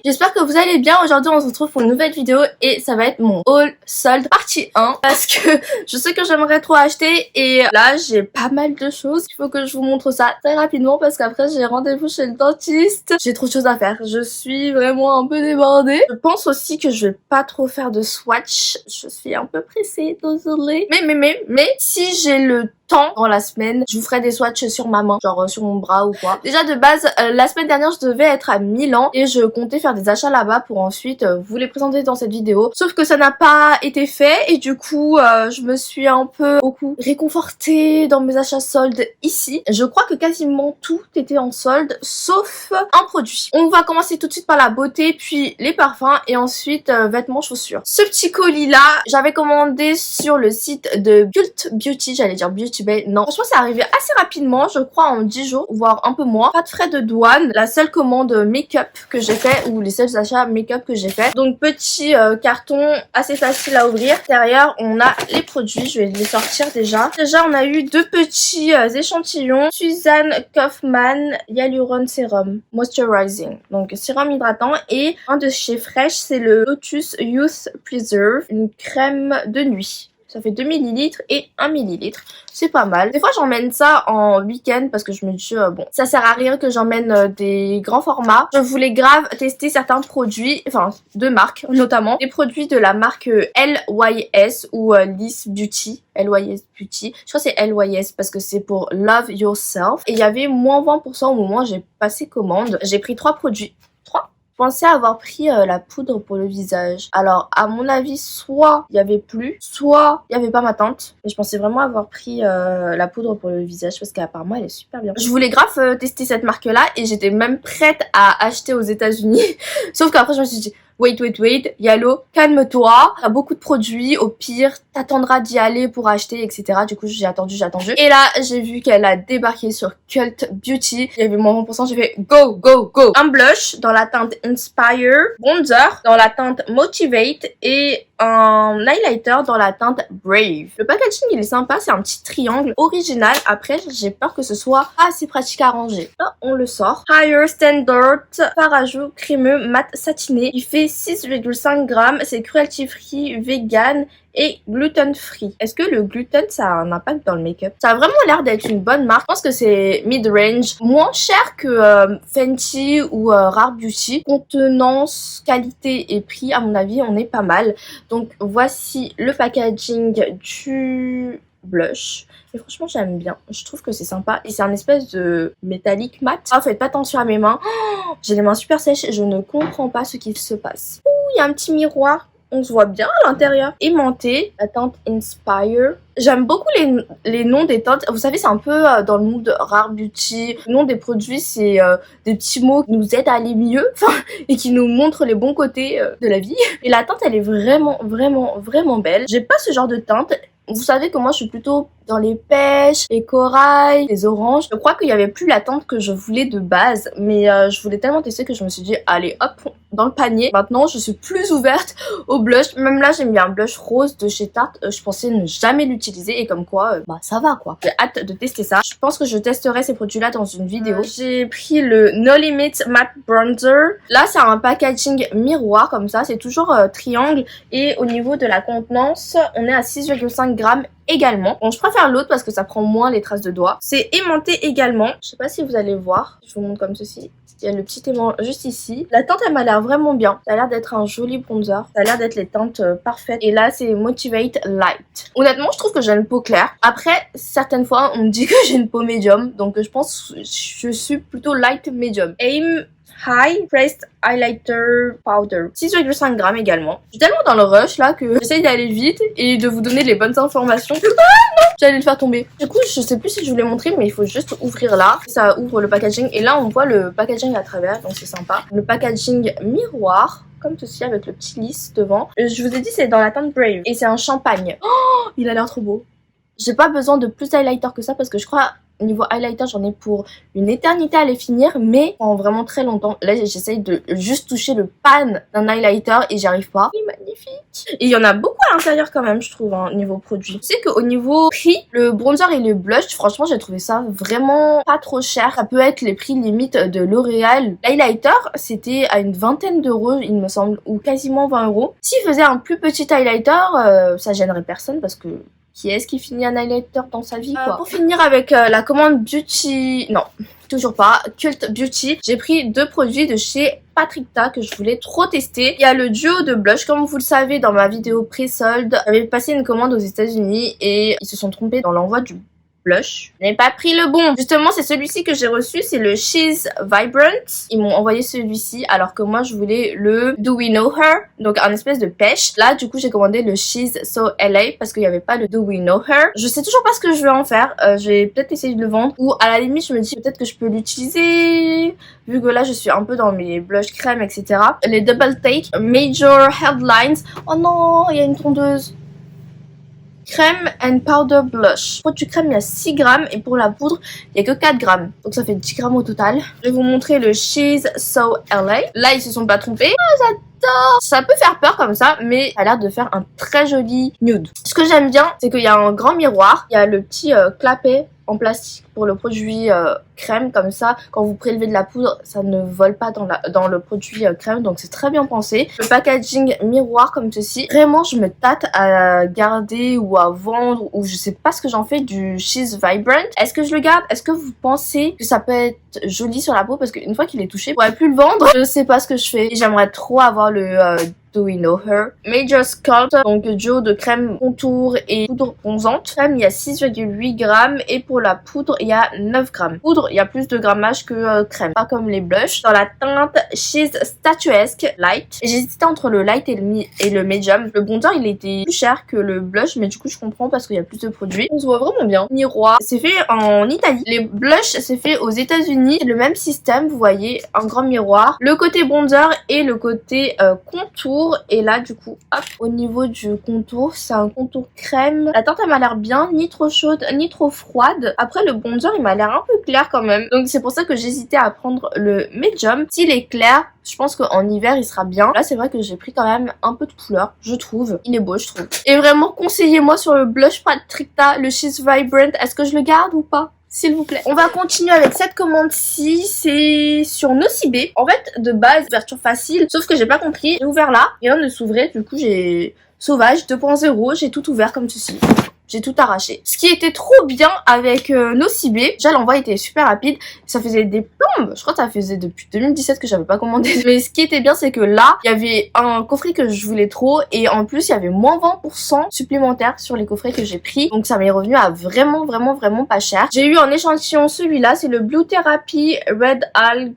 J'espère que vous allez bien. Aujourd'hui on se retrouve pour une nouvelle vidéo et ça va être mon haul solde partie 1 parce que je sais que j'aimerais trop acheter et là j'ai pas mal de choses. Il faut que je vous montre ça très rapidement parce qu'après j'ai rendez-vous chez le dentiste. J'ai trop de choses à faire. Je suis vraiment un peu débordée. Je pense aussi que je vais pas trop faire de swatch. Je suis un peu pressée, désolée. Mais si j'ai le temps dans la semaine, je vous ferai des swatchs sur ma main, genre sur mon bras ou quoi. Déjà de base, la semaine dernière je devais être à Milan et je comptais faire des achats là-bas pour ensuite vous les présenter dans cette vidéo. Sauf que ça n'a pas été fait et du coup je me suis un peu beaucoup réconfortée dans mes achats soldes ici. Je crois que quasiment tout était en solde sauf un produit. On va commencer tout de suite par la beauté, puis les parfums et ensuite vêtements, chaussures. Ce petit colis là, j'avais commandé sur le site de Cult Beauty, j'allais dire Beauty Bay, non. Franchement c'est arrivé assez rapidement, je crois en 10 jours, voire un peu moins. Pas de frais de douane, la seule commande make-up que j'ai fait, ou les seuls achats make-up que j'ai fait. Donc petit carton assez facile à ouvrir. Derrière on a les produits, je vais les sortir déjà. Déjà on a eu deux petits échantillons. Suzanne Kaufmann Hyaluron Serum Moisturizing, donc sérum hydratant, et un de chez Fresh, c'est le Lotus Youth Preserve, une crème de nuit. Ça fait 2 ml et 1 ml. C'est pas mal. Des fois, j'emmène ça en week-end parce que je me dis, bon, ça sert à rien que j'emmène des grands formats. Je voulais grave tester certains produits, enfin, de marques, notamment des produits de la marque LYS ou Lys Beauty. LYS Beauty. Je crois que c'est LYS parce que c'est pour Love Yourself. Et il y avait moins 20% au moment où j'ai passé commande. J'ai pris 3 produits. Je pensais avoir pris la poudre pour le visage. Alors, à mon avis, soit il y avait plus, soit il y avait pas ma teinte. Mais je pensais vraiment avoir pris la poudre pour le visage parce qu'apparemment, elle est super bien. Je voulais grave tester cette marque-là et j'étais même prête à acheter aux États-Unis. Sauf qu'après, je me suis dit, wait, Yalo, calme-toi. T'as beaucoup de produits, au pire, t'attendras d'y aller pour acheter, etc. Du coup, j'ai attendu. Et là, j'ai vu qu'elle a débarqué sur Cult Beauty. Il y avait mon 20%, j'ai fait go. Un blush dans la teinte Inspire, bronzer dans la teinte Motivate et un highlighter dans la teinte Brave. Le packaging, il est sympa, c'est un petit triangle original. Après, j'ai peur que ce soit pas assez pratique à ranger. Là, on le sort. Higher Standard, par ajout crémeux mat satiné. Il fait 6,5 grammes. C'est cruelty free, vegan et gluten free. Est-ce que le gluten ça a un impact dans le make-up? Ça a vraiment l'air d'être une bonne marque. Je pense que c'est mid-range, moins cher que Fenty ou Rare Beauty. Contenance, qualité et prix, à mon avis, on est pas mal. Donc voici le packaging du blush. Et franchement j'aime bien, je trouve que c'est sympa et c'est un espèce de métallique mat. Ah, faites pas attention à mes mains, j'ai les mains super sèches, je ne comprends pas ce qui se passe. Ouh, il y a un petit miroir, on se voit bien à l'intérieur. Aimanté, la teinte Inspire. J'aime beaucoup les noms des teintes. Vous savez, c'est un peu dans le monde de Rare Beauty. Le nom des produits, c'est des petits mots qui nous aident à aller mieux et qui nous montrent les bons côtés de la vie. Et la teinte, elle est vraiment belle. J'ai pas ce genre de teinte. Vous savez que moi, je suis plutôt dans les pêches, les corails, les oranges. Je crois qu'il y avait plus la teinte que je voulais de base, mais je voulais tellement tester que je me suis dit, allez, hop, dans le panier. Maintenant, je suis plus ouverte au blush. Même là, j'ai mis un blush rose de chez Tarte. Je pensais ne jamais l'utiliser et comme quoi, bah ça va quoi. J'ai hâte de tester ça. Je pense que je testerai ces produits-là dans une vidéo. J'ai pris le No Limit Matte Bronzer. Là, c'est un packaging miroir comme ça. C'est toujours triangle et au niveau de la contenance, on est à 6,5 grammes également. Bon, je préfère l'autre parce que ça prend moins les traces de doigts. C'est aimanté également. Je sais pas si vous allez voir. Je vous montre comme ceci. Il y a le petit aimant juste ici. La teinte, elle m'a l'air vraiment bien. Ça a l'air d'être un joli bronzer. Ça a l'air d'être les teintes parfaites. Et là, c'est Motivate Light. Honnêtement, je trouve que j'ai une peau claire. Après, certaines fois, on me dit que j'ai une peau médium. Donc, je pense que je suis plutôt light medium. Aim High Pressed Highlighter Powder, 6,5 grammes également. Je suis tellement dans le rush là que j'essaye d'aller vite et de vous donner les bonnes informations. Ah non, j'allais le faire tomber. Du coup, je sais plus si je vous l'ai montré, mais il faut juste ouvrir là. Ça ouvre le packaging et là on voit le packaging à travers, donc c'est sympa. Le packaging miroir, comme ceci avec le petit lisse devant. Je vous ai dit c'est dans la teinte Brave et c'est un champagne. Oh, il a l'air trop beau. J'ai pas besoin de plus d'highlighter que ça parce que je crois niveau highlighter j'en ai pour une éternité à les finir, mais prend vraiment très longtemps. Là j'essaye de juste toucher le pan d'un highlighter et j'y arrive pas. Il est magnifique. Et il y en a beaucoup à l'intérieur quand même je trouve hein, niveau produit. Tu sais qu'au niveau prix, le bronzer et le blush, franchement j'ai trouvé ça vraiment pas trop cher. Ça peut être les prix limite de L'Oréal. L'highlighter c'était à une vingtaine d'euros il me semble, ou quasiment 20 euros. S'il faisait un plus petit highlighter, ça gênerait personne parce que qui est-ce qui finit un highlighter dans sa vie quoi. Pour finir avec la commande Beauty... Non, toujours pas. Cult Beauty. J'ai pris 2 produits de chez Patrickta que je voulais trop tester. Il y a le duo de blush. Comme vous le savez dans ma vidéo pré-solde, j'avais passé une commande aux États-Unis et ils se sont trompés dans l'envoi du blush. Je n'ai pas pris le bon. Justement, c'est celui-ci que j'ai reçu. C'est le She's Vibrant. Ils m'ont envoyé celui-ci alors que moi, je voulais le Do We Know Her. Donc, un espèce de pêche. Là, du coup, j'ai commandé le She's So LA parce qu'il n'y avait pas le Do We Know Her. Je sais toujours pas ce que je vais en faire. Je vais peut-être essayer de le vendre. Ou à la limite, je me dis peut-être que je peux l'utiliser. Vu que là, je suis un peu dans mes blush crème, etc. Les Double Take Major Headlines. Oh non, il y a une tondeuse. Crème and powder blush. Pour du crème, il y a 6 grammes et pour la poudre, il n'y a que 4 grammes. Donc ça fait 10 grammes au total. Je vais vous montrer le She's So LA. Là, ils se sont pas trompés. Oh, j'adore. Ça peut faire peur comme ça, mais ça a l'air de faire un très joli nude. Ce que j'aime bien, c'est qu'il y a un grand miroir. Il y a le petit clapet en plastique pour le produit crème, comme ça quand vous prélevez de la poudre ça ne vole pas dans le produit crème, donc c'est très bien pensé. Le packaging miroir comme ceci, vraiment je me tâte à garder ou à vendre, ou je sais pas ce que j'en fais du She's Vibrant. Est-ce que je le garde? Est-ce que vous pensez que ça peut être joli sur la peau? Parce qu'une fois qu'il est touché, je pourrais plus le vendre. Je sais pas ce que je fais. J'aimerais trop avoir le Do We Know Her Major Sculpt, donc duo de crème contour et poudre bronzante. Crème, il y a 6,8 grammes et pour la poudre il y a 9 grammes. Poudre, il y a plus de grammage que crème, pas comme les blushs. Dans la teinte She's Statuesque Light, j'hésitais entre le light et le medium. Le bronzer il était plus cher que le blush, mais du coup je comprends parce qu'il y a plus de produits. On se voit vraiment bien. Miroir, c'est fait en Italie. Les blushs c'est fait aux États-Unis. C'est le même système, vous voyez, un grand miroir. Le côté bronzer et le côté contour. Et là du coup hop, au niveau du contour c'est un contour crème. La teinte elle m'a l'air bien, ni trop chaude ni trop froide. Après le bronzer il m'a l'air un peu clair quand même, donc c'est pour ça que j'hésitais à prendre le medium. S'il est clair, je pense qu'en hiver il sera bien. Là c'est vrai que j'ai pris quand même un peu de couleur, je trouve. Il est beau je trouve. Et vraiment conseillez-moi sur le blush Patrickta, le She's Vibrant. Est-ce que je le garde ou pas? S'il vous plaît. On va continuer avec cette commande-ci, c'est sur Nocibé. En fait, de base, ouverture facile, sauf que j'ai pas compris. J'ai ouvert là, rien ne s'ouvrait, du coup j'ai Sauvage 2.0, j'ai tout ouvert comme ceci. J'ai tout arraché. Ce qui était trop bien avec Nocibé, déjà l'envoi était super rapide, ça faisait des plombes. Je crois que ça faisait depuis 2017 que j'avais pas commandé. Mais ce qui était bien, c'est que là, il y avait un coffret que je voulais trop et en plus il y avait moins 20% supplémentaire sur les coffrets que j'ai pris. Donc ça m'est revenu à vraiment pas cher. J'ai eu en échantillon celui-là, c'est le Blue Therapy Red Alg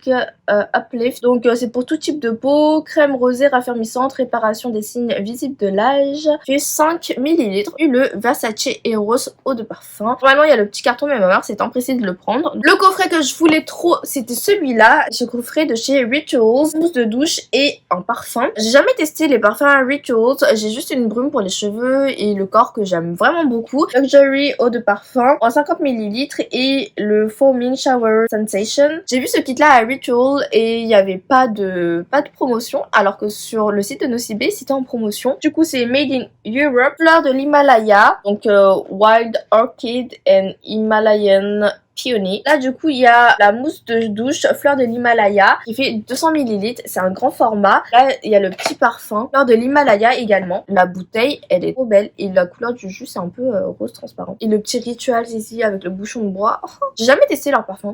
Uplift. Donc c'est pour tout type de peau, crème rosée raffermissante, réparation des signes visibles de l'âge. Fait 5 ml. Et le Versace Eros eau de parfum. Normalement il y a le petit carton mais ma mère s'est empressée de le prendre. Le coffret que je voulais trop c'était celui-là, ce coffret de chez Rituals, mousse de douche et un parfum. J'ai jamais testé les parfums Rituals, j'ai juste une brume pour les cheveux et le corps que j'aime vraiment beaucoup. Luxury eau de parfum en 50 ml et le Foaming Shower Sensation. J'ai vu ce kit là à Rituals et il n'y avait pas de promotion, alors que sur le site de Nocibé c'était en promotion. Du coup c'est Made in Europe, fleur de l'Himalaya, donc Wild Orchid and Himalayan Peony. Là du coup il y a la mousse de douche fleur de l'Himalaya qui fait 200 ml, c'est un grand format. Là il y a le petit parfum fleur de l'Himalaya également. La bouteille elle est trop belle et la couleur du jus c'est un peu rose transparent. Et le petit rituel ici avec le bouchon de bois. Oh, j'ai jamais testé leur parfum.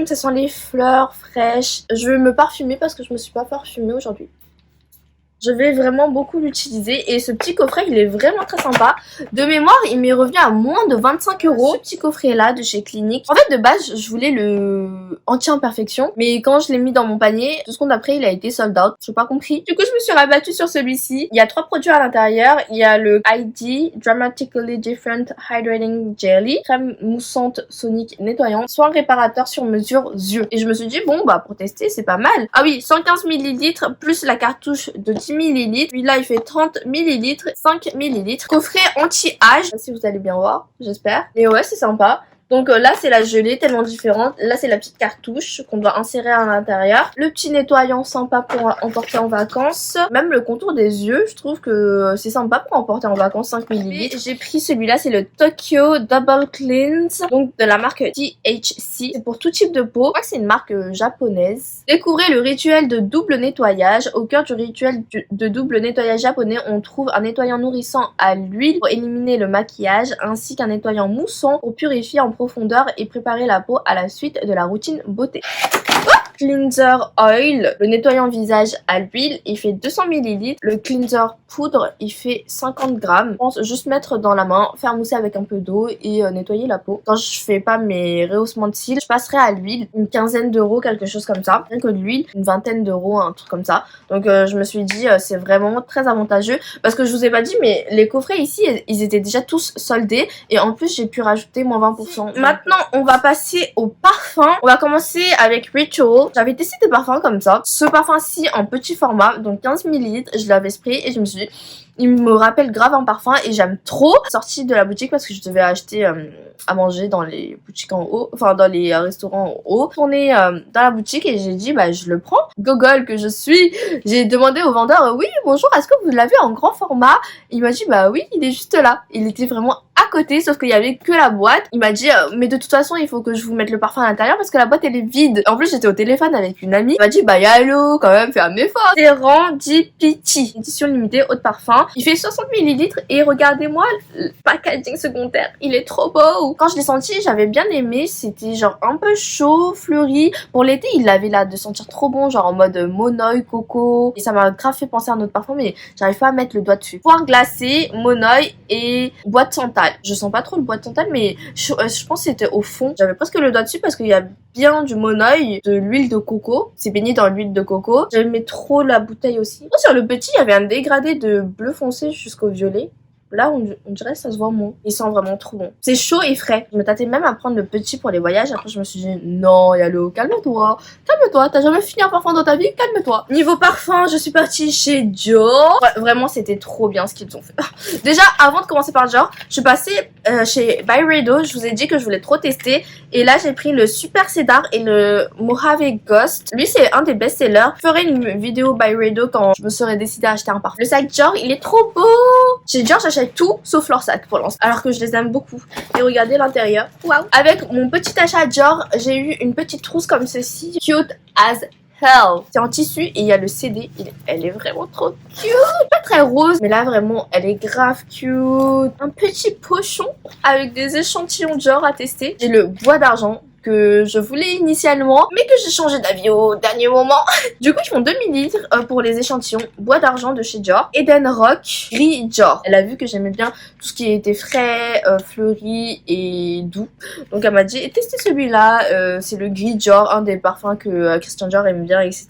Ça sent les fleurs fraîches. Je vais me parfumer parce que je me suis pas parfumée aujourd'hui. Je vais vraiment beaucoup l'utiliser et ce petit coffret il est vraiment très sympa. De mémoire il m'est revenu à moins de 25 €. Ce petit coffret là de chez Clinique. En fait de base je voulais le anti-imperfection, mais quand je l'ai mis dans mon panier, 2 secondes après il a été sold out. J'ai pas compris. Du coup je me suis rabattue sur celui-ci. Il y a 3 produits à l'intérieur. Il y a le ID Dramatically Different Hydrating Jelly, crème moussante sonique nettoyante, soin réparateur sur mesure yeux. Et je me suis dit bon bah pour tester c'est pas mal. Ah oui 115 ml plus la cartouche de 10 ml. Celui-là, il fait 30 ml, 5 ml. Coffret anti-âge, si vous allez bien voir, j'espère. Mais ouais, c'est sympa. Donc là c'est la gelée tellement différente. Là c'est la petite cartouche qu'on doit insérer à l'intérieur. Le petit nettoyant sympa pour emporter en vacances. Même le contour des yeux, je trouve que c'est sympa pour emporter en vacances, 5 ml. J'ai pris celui-là, c'est le Tokyo Double Cleanse, donc de la marque THC. C'est pour tout type de peau. Je crois que c'est une marque japonaise. Découvrez le rituel de double nettoyage. Au cœur du rituel de double nettoyage japonais, on trouve un nettoyant nourrissant à l'huile pour éliminer le maquillage, ainsi qu'un nettoyant moussant pour purifier en profondeur et préparer la peau à la suite de la routine beauté. Cleanser Oil, le nettoyant visage à l'huile, il fait 200 ml. Le cleanser poudre, il fait 50 grammes. Je pense juste mettre dans la main, faire mousser avec un peu d'eau et nettoyer la peau. Quand je fais pas mes rehaussements de cils, je passerai à l'huile, une quinzaine d'euros, quelque chose comme ça. Rien que de l'huile, une vingtaine d'euros, un truc comme ça. Donc je me suis dit, c'est vraiment très avantageux. Parce que je vous ai pas dit, mais les coffrets ici, ils étaient déjà tous soldés. Et en plus, j'ai pu rajouter moins 20%. Maintenant, on va passer au parfum. On va commencer avec Ritual. J'avais testé des parfums comme ça. Ce parfum-ci en petit format, donc 15 ml, je l'avais spray et je me suis dit, il me rappelle grave un parfum et j'aime trop. Sortie de la boutique parce que je devais acheter à manger dans les boutiques en haut, enfin dans les restaurants en haut. Tourné dans la boutique et j'ai dit bah je le prends. Gogol que je suis, j'ai demandé au vendeur oui bonjour, est-ce que vous l'avez en grand format? Il m'a dit bah oui, il est juste là. Il était vraiment à côté, sauf qu'il y avait que la boîte. Il m'a dit mais de toute façon il faut que je vous mette le parfum à l'intérieur parce que la boîte elle est vide. En plus j'étais au téléphone avec une amie. Il m'a dit bah yallo quand même, fais un effort. Serendipity, édition limitée haut de parfum. Il fait 60 ml et regardez-moi le packaging secondaire, il est trop beau. Quand je l'ai senti, j'avais bien aimé, c'était genre un peu chaud, fleuri. Pour l'été, il avait là de sentir trop bon, genre en mode monoï, coco. Et ça m'a grave fait penser à un autre parfum, mais j'arrive pas à mettre le doigt dessus. Poire glacée, monoï et bois de santal. Je sens pas trop le bois de santal, mais je pense que c'était au fond. J'avais presque le doigt dessus parce qu'il y a bien du monoï, de l'huile de coco. C'est baigné dans l'huile de coco. J'aimais trop la bouteille aussi. Sur le petit, il y avait un dégradé de bleu foncé jusqu'au violet. Là, on dirait que ça se voit moins. Il sent vraiment trop bon. C'est chaud et frais. Je me tâtais même à prendre le petit pour les voyages. Après, je me suis dit, non, Yalo, calme-toi. Calme-toi, t'as jamais fini un parfum dans ta vie, calme-toi. Niveau parfum, je suis partie chez Dior. Ouais, vraiment, c'était trop bien ce qu'ils ont fait. Déjà, avant de commencer par Dior, je suis passée chez Byredo. Je vous ai dit que je voulais trop tester. Et là, j'ai pris le Super Cedar et le Mojave Ghost. Lui, c'est un des best-sellers. Je ferai une vidéo Byredo quand je me serai décidée à acheter un parfum. Le sac Dior, il est trop beau. Chez Dior, j'achète tout sauf leur sac pour l'instant, alors que je les aime beaucoup. Et regardez l'intérieur, waouh. Avec mon petit achat Dior, j'ai eu une petite trousse comme ceci, cute as hell. C'est en tissu et il y a le CD, elle est vraiment trop cute. Pas très rose, mais là vraiment elle est grave cute. Un petit pochon avec des échantillons Dior à tester. J'ai le bois d'argent que je voulais initialement, mais que j'ai changé d'avis au dernier moment. Du coup, ils font 2 ml pour les échantillons bois d'argent de chez Dior. Eden Rock, gris Dior. Elle a vu que j'aimais bien tout ce qui était frais, fleuri et doux. Donc elle m'a dit, testez celui-là, c'est le gris Dior, un des parfums que Christian Dior aime bien, etc.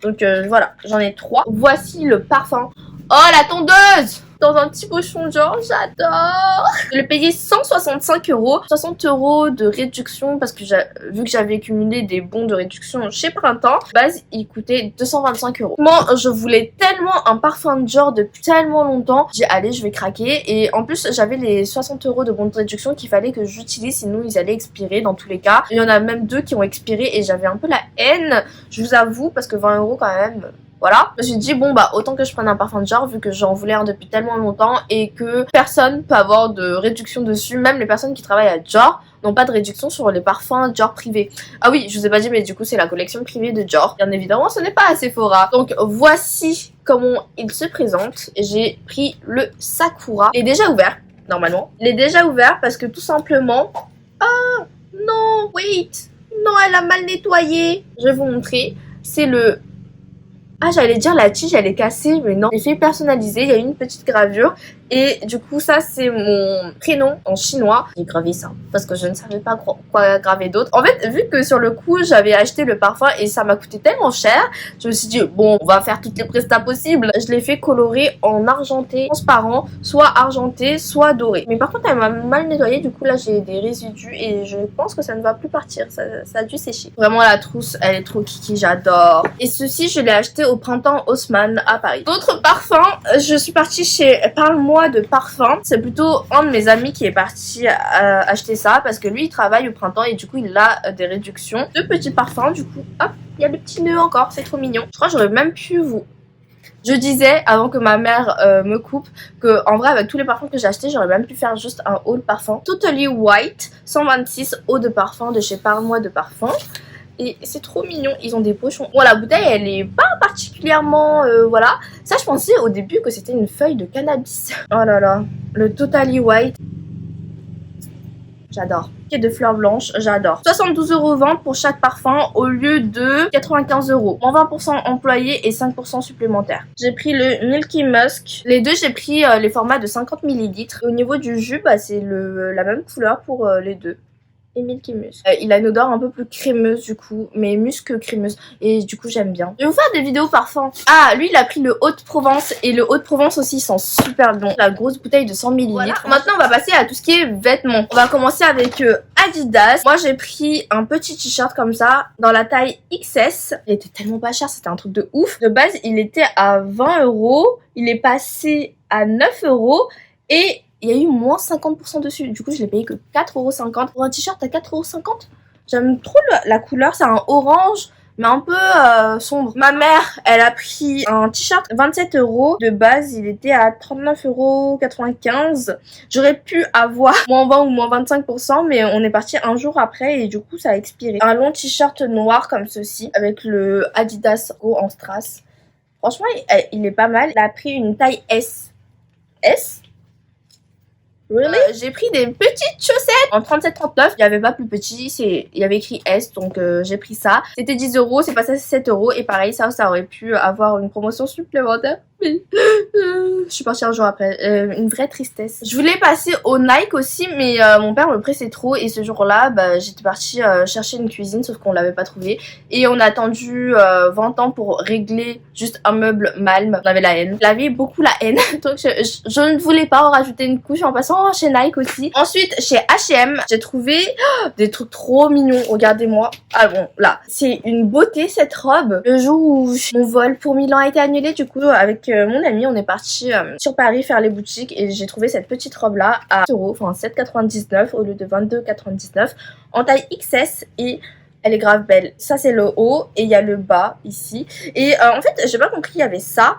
Donc voilà, j'en ai 3. Voici le parfum. Oh, la tondeuse! Dans un petit pochon genre, j'adore. Je l'ai payé 165 €, 60 € de réduction parce que vu que j'avais accumulé des bons de réduction chez Printemps, base il coûtait 225 €. Moi je voulais tellement un parfum de Dior depuis tellement longtemps, j'ai dit allez je vais craquer et en plus j'avais les 60 € de bons de réduction qu'il fallait que j'utilise sinon ils allaient expirer dans tous les cas. Il y en a même 2 qui ont expiré et j'avais un peu la haine, je vous avoue, parce que 20 € quand même... Voilà, je me suis dit bon bah autant que je prenne un parfum de Dior vu que j'en voulais un depuis tellement longtemps et que personne peut avoir de réduction dessus, même les personnes qui travaillent à Dior n'ont pas de réduction sur les parfums Dior privés. Ah oui, je vous ai pas dit mais du coup c'est la collection privée de Dior. Bien évidemment ce n'est pas à Sephora. Donc voici comment il se présente. J'ai pris le Sakura. Il est déjà ouvert normalement. Il est déjà ouvert parce que tout simplement... Ah non, wait. Non, elle a mal nettoyé. Je vais vous montrer. C'est le... Ah, j'allais dire la tige elle est cassée, mais non. J'ai fait personnaliser, il y a une petite gravure. Et du coup, ça, c'est mon prénom en chinois. J'ai gravé ça parce que je ne savais pas quoi graver d'autre. En fait, vu que sur le coup, j'avais acheté le parfum et ça m'a coûté tellement cher, je me suis dit, bon, on va faire toutes les prestats possibles. Je l'ai fait colorer en argenté transparent, soit argenté, soit doré. Mais par contre, elle m'a mal nettoyé. Du coup, là, j'ai des résidus et je pense que ça ne va plus partir. Ça a dû sécher. Vraiment, la trousse, elle est trop kiki, j'adore. Et ceci, je l'ai acheté au printemps Haussmann à Paris. D'autres parfums, je suis partie chez Parle-moi de parfum. C'est plutôt un de mes amis qui est parti acheter ça parce que lui il travaille au printemps et du coup il a des réductions. Deux petits parfums, du coup hop, il y a le petit nœud encore, c'est trop mignon. Je crois que j'aurais même pu vous... Je disais avant que ma mère me coupe que en vrai avec tous les parfums que j'ai achetés j'aurais même pu faire juste un haul parfum. Totally White 126 eau de parfum de chez Parle-moi de parfum. Et c'est trop mignon, ils ont des pochons. Bon, la bouteille elle est pas particulièrement voilà. Ça je pensais au début que c'était une feuille de cannabis. Oh là là, le Totally White. J'adore. De fleurs blanches, j'adore. 72 € vente pour chaque parfum au lieu de 95 €. En 20% employés et 5% supplémentaires. J'ai pris le Milky Musk. Les deux, j'ai pris les formats de 50 ml. Au niveau du jus, bah, c'est la même couleur pour les deux. Et Milky Musk. Il a une odeur un peu plus crémeuse du coup, mais musc crémeuse. Et du coup j'aime bien. Je vais vous faire des vidéos parfums. Ah, lui il a pris le Haute-Provence et le Haute-Provence aussi sent super bon. La grosse bouteille de 100 ml. Voilà. Maintenant on va passer à tout ce qui est vêtements. On va commencer avec Adidas. Moi j'ai pris un petit t-shirt comme ça dans la taille XS. Il était tellement pas cher, c'était un truc de ouf. De base il était à 20 €. Il est passé à 9 € et il y a eu moins 50% dessus. Du coup, je l'ai payé que 4,50 €. Pour un t-shirt à 4,50 €. J'aime trop la couleur. C'est un orange, mais un peu sombre. Ma mère, elle a pris un t-shirt 27 €. De base, il était à 39,95 €. J'aurais pu avoir moins 20 ou moins 25%, mais on est parti un jour après et du coup, ça a expiré. Un long t-shirt noir comme ceci, avec le Adidas Go en strass. Franchement, il est pas mal. Il a pris une taille S. S? Really? J'ai pris des petites chaussettes en 37,39. Il n'y avait pas plus petit, il y avait écrit S, donc j'ai pris ça. C'était 10 €, c'est passé à 7 € et pareil, ça aurait pu avoir une promotion supplémentaire. Mais je suis partie un jour après, une vraie tristesse. Je voulais passer au Nike aussi, mais mon père me pressait trop et ce jour-là, bah, j'étais partie chercher une cuisine, sauf qu'on l'avait pas trouvée. Et on a attendu 20 ans pour régler juste un meuble Malm. On avait la haine. J'avais beaucoup la haine, donc je ne voulais pas en rajouter une couche en passant chez Nike aussi. Ensuite, chez H&M, j'ai trouvé des trucs trop mignons. Regardez-moi. Ah bon, là, c'est une beauté cette robe. Le jour où mon vol pour Milan a été annulé, du coup, avec mon ami, on est parti sur Paris faire les boutiques et j'ai trouvé cette petite robe là à 7 €, enfin 7,99 € au lieu de 22,99 € en taille XS et elle est grave belle. Ça c'est le haut et il y a le bas ici. Et en fait, j'ai pas compris, il y avait ça.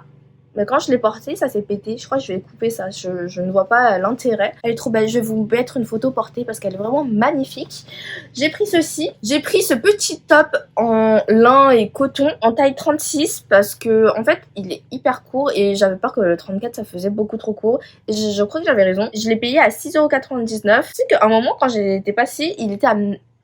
Mais quand je l'ai portée, ça s'est pété. Je crois que je vais couper ça. Je ne vois pas l'intérêt. Elle est trop belle. Je vais vous mettre une photo portée parce qu'elle est vraiment magnifique. J'ai pris ceci. J'ai pris ce petit top en lin et coton en taille 36 parce que en fait, il est hyper court et j'avais peur que le 34 ça faisait beaucoup trop court. Et je crois que j'avais raison. Je l'ai payé à 6,99 €. Tu sais qu'à un moment, quand j'étais passée, il était à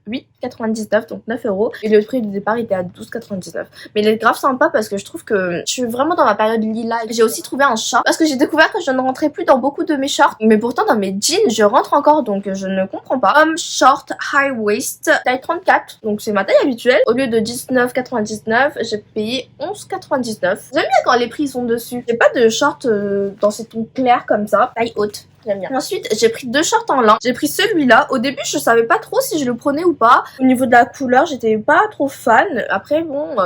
8,99 €, donc 9 € et le prix de départ était à 12,99 €. Mais il est grave sympa parce que je trouve que je suis vraiment dans ma période lilas. J'ai aussi trouvé un short parce que j'ai découvert que je ne rentrais plus dans beaucoup de mes shorts, mais pourtant dans mes jeans je rentre encore, donc je ne comprends pas. Homme short high waist taille 34, donc c'est ma taille habituelle. Au lieu de 19,99 €, j'ai payé 11,99 €. J'aime bien quand les prix sont dessus. J'ai pas de short dans ces tons clairs comme ça, taille haute. J'aime bien. Ensuite, j'ai pris deux shorts en lin. J'ai pris celui-là. Au début, je savais pas trop si je le prenais ou pas. Au niveau de la couleur, j'étais pas trop fan. Après, bon,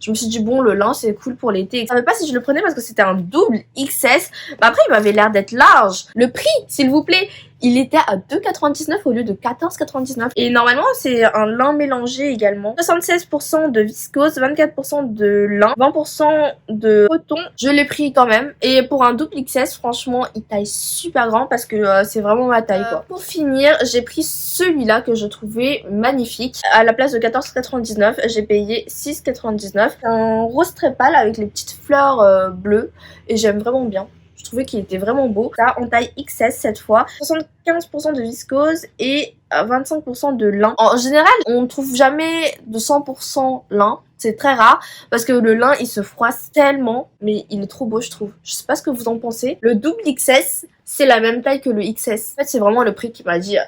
je me suis dit, bon, le lin, c'est cool pour l'été. Je savais pas si je le prenais parce que c'était un double XS. Mais après, il m'avait l'air d'être large. Le prix, s'il vous plaît, il était à 2,99 € au lieu de 14,99 €. Et normalement, c'est un lin mélangé également. 76% de viscose, 24% de lin, 20% de coton. Je l'ai pris quand même. Et pour un double XS, franchement, il taille super grand parce que c'est vraiment ma taille, quoi. Pour finir, j'ai pris celui-là que je trouvais magnifique. À la place de 14,99 €, j'ai payé 6,99 €. Un rose très pâle avec les petites fleurs bleues. Et j'aime vraiment bien. Je trouvais qu'il était vraiment beau. Ça, en taille XS cette fois. 75% de viscose et 25% de lin. En général, on ne trouve jamais de 100% lin. C'est très rare parce que le lin, il se froisse tellement. Mais il est trop beau, je trouve. Je sais pas ce que vous en pensez. Le double XS, c'est la même taille que le XS. En fait, c'est vraiment le prix qui m'a dit...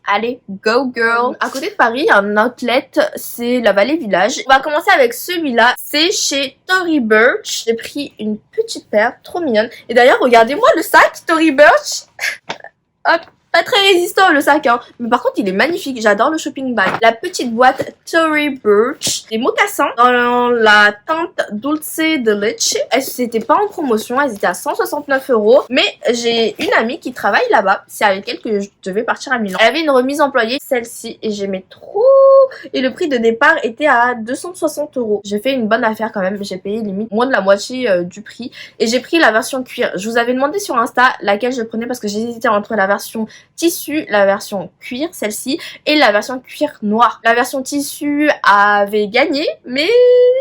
Allez, go girl! À côté de Paris, il y a un outlet, c'est la Vallée Village. On va commencer avec celui-là, c'est chez Tory Burch. J'ai pris une petite paire, trop mignonne. Et d'ailleurs, regardez-moi le sac Tory Burch. Hop, Pas très résistant le sac, hein. Mais par contre, il est magnifique. J'adore le shopping bag. La petite boîte Tory Burch. Des mocassins dans la teinte Dulce de Leche. Elles n'étaient pas en promotion. Elles étaient à 169 €. Mais j'ai une amie qui travaille là-bas. C'est avec elle que je devais partir à Milan. Elle avait une remise employée, celle-ci. Et j'aimais trop. Et le prix de départ était à 260 €. J'ai fait une bonne affaire quand même. J'ai payé limite moins de la moitié du prix. Et j'ai pris la version cuir. Je vous avais demandé sur Insta laquelle je prenais parce que j'hésitais entre la version tissu, la version cuir, celle-ci, et la version cuir noir. La version tissu avait gagné, mais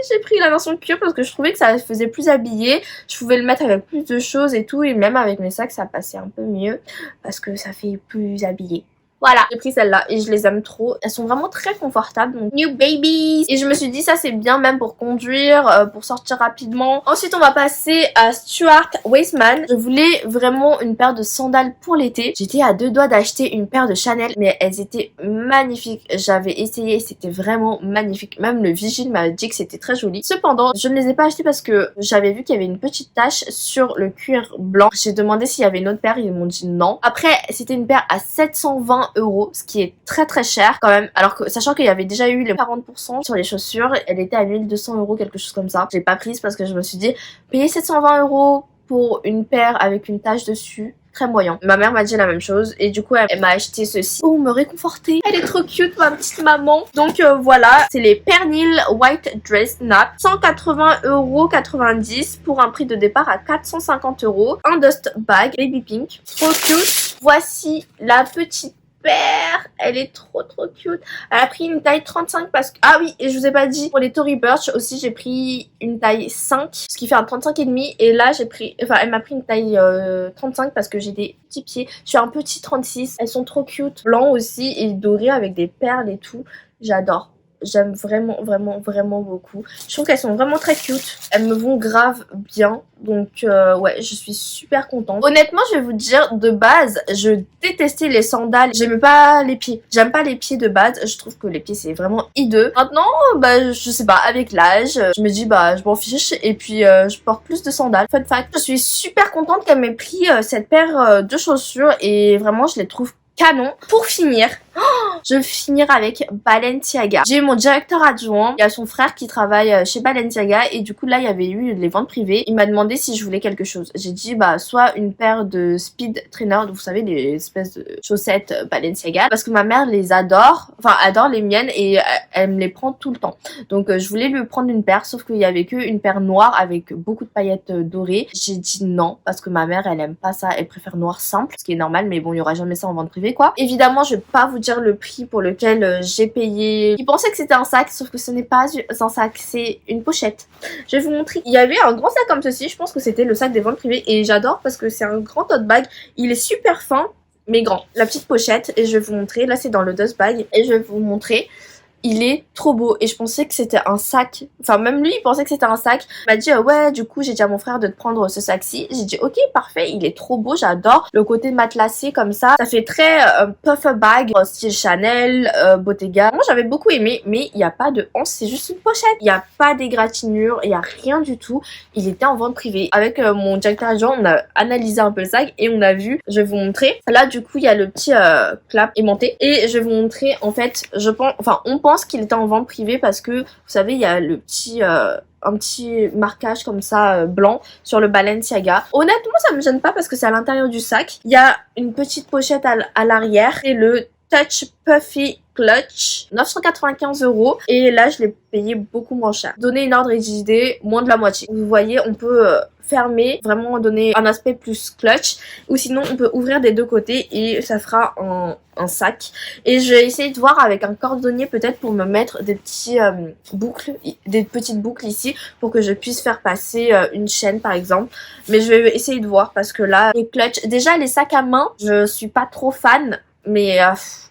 j'ai pris la version cuir parce que je trouvais que ça faisait plus habillé. Je pouvais le mettre avec plus de choses et tout, et même avec mes sacs, ça passait un peu mieux parce que ça fait plus habillé. Voilà, j'ai pris celle-là et je les aime trop. Elles sont vraiment très confortables. Donc, new babies. Et je me suis dit, ça c'est bien même pour conduire, pour sortir rapidement. Ensuite, on va passer à Stuart Weitzman. Je voulais vraiment une paire de sandales pour l'été. J'étais à deux doigts d'acheter une paire de Chanel, mais elles étaient magnifiques. J'avais essayé, c'était vraiment magnifique. Même le vigile m'a dit que c'était très joli. Cependant, je ne les ai pas achetées parce que j'avais vu qu'il y avait une petite tache sur le cuir blanc. J'ai demandé s'il y avait une autre paire, ils m'ont dit non. Après, c'était une paire à 720 €, ce qui est très très cher quand même, alors que sachant qu'il y avait déjà eu les 40% sur les chaussures, elle était à 1200 €, quelque chose comme ça. J'ai pas prise parce que je me suis dit, payer 720 € pour une paire avec une tache dessus, très moyen. Ma mère m'a dit la même chose et du coup elle m'a acheté ceci pour me réconforter. Elle est trop cute ma petite maman. Donc voilà, c'est les Pernil White Dress Nap, 180,90 € pour un prix de départ à 450 €. Un dust bag baby pink, trop cute. Voici la petite paire, elle est trop cute. Elle a pris une taille 35 parce que... Ah oui, et je vous ai pas dit, pour les Tory Burch aussi, j'ai pris une taille 5, ce qui fait un 35,5. Et là, j'ai pris... Enfin, elle m'a pris une taille 35 parce que j'ai des petits pieds. Je suis un petit 36. Elles sont trop cute. Blanc aussi et doré avec des perles et tout. J'adore. J'aime vraiment beaucoup. Je trouve qu'elles sont vraiment très cute. Elles me vont grave bien. Donc ouais, je suis super contente. Honnêtement, je vais vous dire, de base, je détestais les sandales. J'aimais pas les pieds. J'aime pas les pieds de base. Je trouve que les pieds, c'est vraiment hideux. Maintenant, bah, je sais pas, avec l'âge, je me dis, bah, je m'en fiche. Et puis, je porte plus de sandales. Fun fact, je suis super contente qu'elle m'ait pris cette paire de chaussures. Et vraiment, je les trouve canon. Pour finir, je vais finir avec Balenciaga. J'ai eu mon directeur adjoint, il y a son frère qui travaille chez Balenciaga et du coup là il y avait eu les ventes privées. Il m'a demandé si je voulais quelque chose. J'ai dit bah soit une paire de speed trainer, vous savez les espèces de chaussettes Balenciaga, parce que ma mère les adore, enfin adore les miennes et elle me les prend tout le temps. Donc je voulais lui prendre une paire, sauf qu'il y avait que une paire noire avec beaucoup de paillettes dorées. J'ai dit non parce que ma mère elle aime pas ça, elle préfère noir simple, ce qui est normal, mais bon il y aura jamais ça en vente privée quoi. Évidemment je vais pas vous dire le prix pour lequel j'ai payé. Il pensait que c'était un sac, sauf que ce n'est pas un sac, c'est une pochette. Je vais vous montrer. Il y avait un grand sac comme ceci, je pense que c'était le sac des ventes privées et j'adore parce que c'est un grand tote bag. Il est super fin mais grand. La petite pochette et je vais vous montrer. Là c'est dans le dust bag et je vais vous montrer. Il est trop beau et je pensais que c'était un sac. Enfin même lui il pensait que c'était un sac. Il m'a dit ouais du coup j'ai dit à mon frère de te prendre ce sac-ci. J'ai dit ok parfait, il est trop beau, j'adore. Le côté matelassé comme ça. Ça fait très puffer bag style Chanel, Bottega. Moi j'avais beaucoup aimé mais il n'y a pas de hanche, c'est juste une pochette. Il n'y a pas d'égratignure, il n'y a rien du tout. Il était en vente privée. Avec mon directeur adjoint on a analysé un peu le sac et on a vu, je vais vous montrer. Là du coup il y a le petit clap aimanté et je vais vous montrer en fait je pense, enfin on pense qu'il était en vente privée parce que vous savez il y a le petit un petit marquage comme ça blanc sur le Balenciaga. Honnêtement ça me gêne pas parce que c'est à l'intérieur du sac. Il y a une petite pochette à l'arrière et le Touch Puffy Clutch, 995 € et là je l'ai payé beaucoup moins cher. Donner une ordre d'idée, moins de la moitié. Vous voyez on peut fermer, vraiment donner un aspect plus clutch ou sinon on peut ouvrir des deux côtés et ça fera un sac. Et je vais essayer de voir avec un cordonnier peut-être pour me mettre des petits boucles, des petites boucles ici pour que je puisse faire passer une chaîne par exemple. Mais je vais essayer de voir parce que là les clutch, déjà les sacs à main je suis pas trop fan mais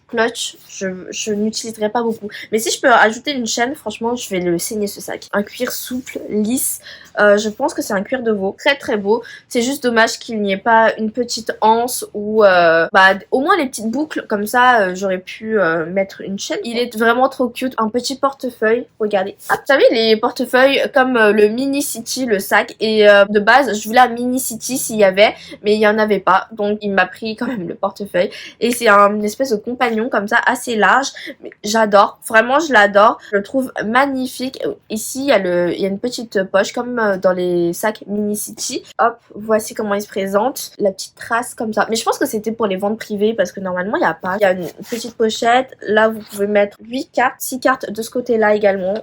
clutch je n'utiliserai pas beaucoup, mais si je peux ajouter une chaîne franchement je vais le saigner ce sac. Un cuir souple, lisse, Je pense que c'est un cuir de veau, très très beau. C'est juste dommage qu'il n'y ait pas une petite anse ou au moins les petites boucles, comme ça j'aurais pu mettre une chaîne. Il est vraiment trop cute, un petit portefeuille, regardez. Ah, vous savez les portefeuilles comme le Mini City, le sac, et de base je voulais un Mini City s'il y avait, mais il n'y en avait pas, donc il m'a pris quand même le portefeuille. Et c'est une espèce de compagnon comme ça, assez large, mais j'adore, vraiment je l'adore, je le trouve magnifique. Ici il y a une petite poche comme dans les sacs Mini City. Hop, voici comment il se présente, la petite trace comme ça, mais je pense que c'était pour les ventes privées parce que normalement il n'y a pas. Il y a une petite pochette, là vous pouvez mettre 8 cartes, 6 cartes de ce côté là également.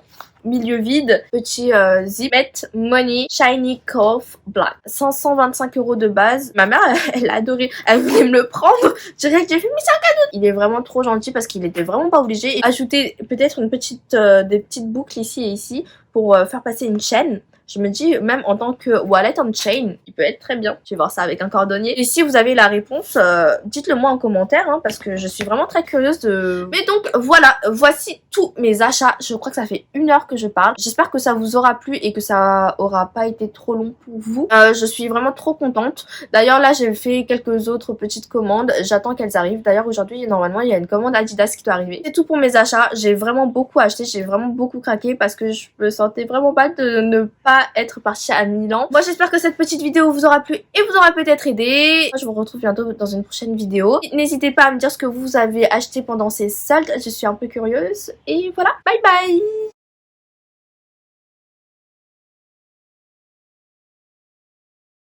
Milieu vide, petit zipet, money, shiny calf black. 525 € de base. Ma mère, elle a adoré. Elle voulait me le prendre. Direct, j'ai fait, mais c'est un cadeau. Il est vraiment trop gentil parce qu'il était vraiment pas obligé. Et ajouter peut-être une petite, des petites boucles ici et ici pour faire passer une chaîne. Je me dis, même en tant que wallet on chain, il peut être très bien. Je vais voir ça avec un cordonnier. Et si vous avez la réponse, dites-le moi en commentaire, hein, parce que je suis vraiment très curieuse de... Mais donc, voilà, voici tous mes achats. Je crois que ça fait 1 heure que je parle. J'espère que ça vous aura plu et que ça aura pas été trop long pour vous. Je suis vraiment trop contente. D'ailleurs, là, j'ai fait quelques autres petites commandes. J'attends qu'elles arrivent. D'ailleurs, aujourd'hui, normalement, il y a une commande Adidas qui doit arriver. C'est tout pour mes achats. J'ai vraiment beaucoup acheté. J'ai vraiment beaucoup craqué parce que je me sentais vraiment mal de ne pas être partie à Milan. Moi j'espère que cette petite vidéo vous aura plu et vous aura peut-être aidé. Je vous retrouve bientôt dans une prochaine vidéo. N'hésitez pas à me dire ce que vous avez acheté pendant ces soldes, je suis un peu curieuse. Et voilà, bye bye.